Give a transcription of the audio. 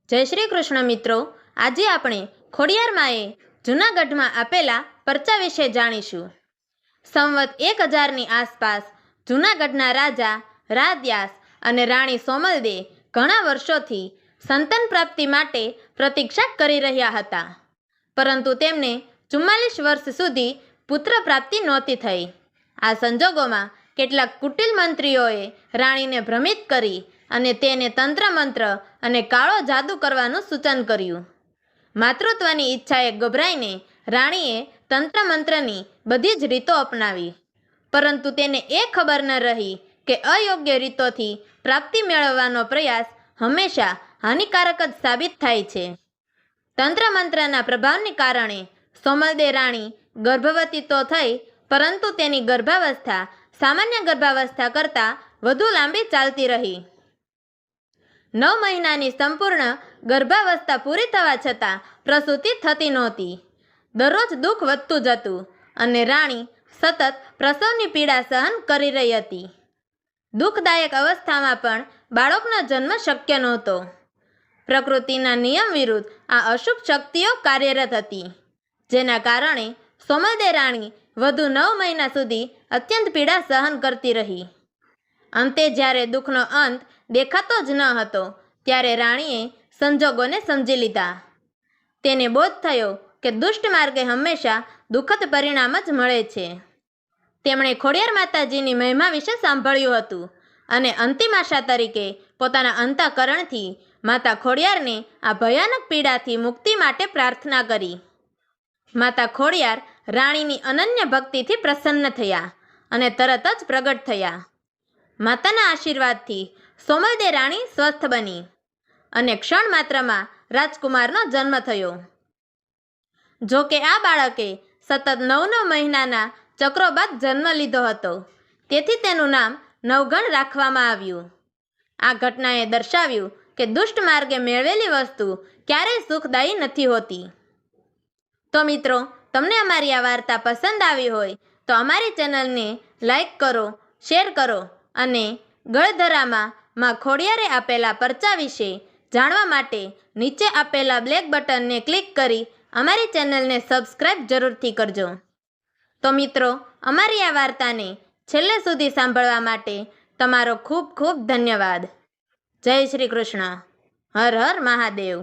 જય શ્રી કૃષ્ણ મિત્રો, આજે આપણે ખોડિયાર માએ જૂનાગઢમાં આપેલા પરચા વિશે જાણીશું. સંવત 1000ની આસપાસ જૂનાગઢના રાજા રાધ્યાસ અને રાણી સોમલદે ઘણા વર્ષોથી સંતાન પ્રાપ્તિ માટે પ્રતીક્ષા કરી રહ્યા હતા, પરંતુ તેમને 44 વર્ષ સુધી પુત્ર પ્રાપ્તિ નહોતી થઈ. આ સંજોગોમાં કેટલાક કુટિલ મંત્રીઓએ રાણીને ભ્રમિત કરી અને તેને તંત્ર મંત્ર અને કાળો જાદુ કરવાનું સૂચન કર્યું. માતૃત્વની ઈચ્છાએ ગભરાઈને રાણીએ તંત્ર મંત્રની બધી જ રીતો અપનાવી, પરંતુ તેને એ ખબર ન રહી કે અયોગ્ય રીતોથી પ્રાપ્તિ મેળવવાનો પ્રયાસ હંમેશા હાનિકારક જ સાબિત થાય છે. તંત્ર મંત્રના પ્રભાવને કારણે સોમલદે રાણી ગર્ભવતી તો થઈ, પરંતુ તેની ગર્ભાવસ્થા સામાન્ય ગર્ભાવસ્થા કરતાં વધુ લાંબી ચાલતી રહી. 9 મહિનાની સંપૂર્ણ ગર્ભાવસ્થા પૂરી થવા છતાં પ્રસૂતિ થતી નહોતી. દરરોજ દુઃખ વધતું જતું અને રાણી સતત પ્રસવની પીડા સહન કરી રહી હતી. દુઃખદાયક અવસ્થામાં પણ બાળકનો જન્મ શક્ય નહોતો. પ્રકૃતિના નિયમ વિરુદ્ધ આ અશુભ શક્તિઓ કાર્યરત હતી, જેના કારણે સોમલદે રાણી વધુ 9 મહિના સુધી અત્યંત પીડા સહન કરતી રહી. અંતે જ્યારે દુઃખનો અંત દેખાતો જ ન હતો, ત્યારે રાણીએ સંજોગોને સમજી લીધા. તેને બોધ થયો કે દુષ્ટ માર્ગે હંમેશા દુઃખદ પરિણામ જ મળે છે. તેમણે ખોડિયાર માતાજીની મહિમા વિશે સાંભળ્યું હતું અને અંતિમ આશા તરીકે પોતાના અંતઃકરણથી માતા ખોડિયારને આ ભયાનક પીડાથી મુક્તિ માટે પ્રાર્થના કરી. માતા ખોડિયાર રાણીની અનન્ય ભક્તિથી પ્રસન્ન થયા અને તરત જ પ્રગટ થયા. માતાના આશીર્વાદથી સોમલદે રાણી સ્વસ્થ બની અને ક્ષણ માત્રમાં રાજકુમારનો જન્મ થયો. જો કે આ બાળકે સતત 9 મહિનાના ચક્રો બાદ જન્મ લીધો હતો, તેથી તેનું નામ નવઘણ રાખવામાં આવ્યું. આ ઘટનાએ દર્શાવ્યું કે દુષ્ટ માર્ગે મેળવેલી વસ્તુ ક્યારેય સુખદાયી નથી હોતી. તો મિત્રો, તમને અમારી આ વાર્તા પસંદ આવી હોય તો અમારી ચેનલને લાઈક કરો, શેર કરો અને ગળધરામાં માં ખોડિયારે આપેલા પરચા વિશે જાણવા માટે નીચે આપેલા બ્લેક બટનને ક્લિક કરી અમારી ચેનલને સબસ્ક્રાઈબ જરૂરથી કરજો. તો મિત્રો, અમારી આ વાર્તાને છેલ્લે સુધી સાંભળવા માટે તમારો ખૂબ ખૂબ ધન્યવાદ. જય શ્રી કૃષ્ણ. હર હર મહાદેવ.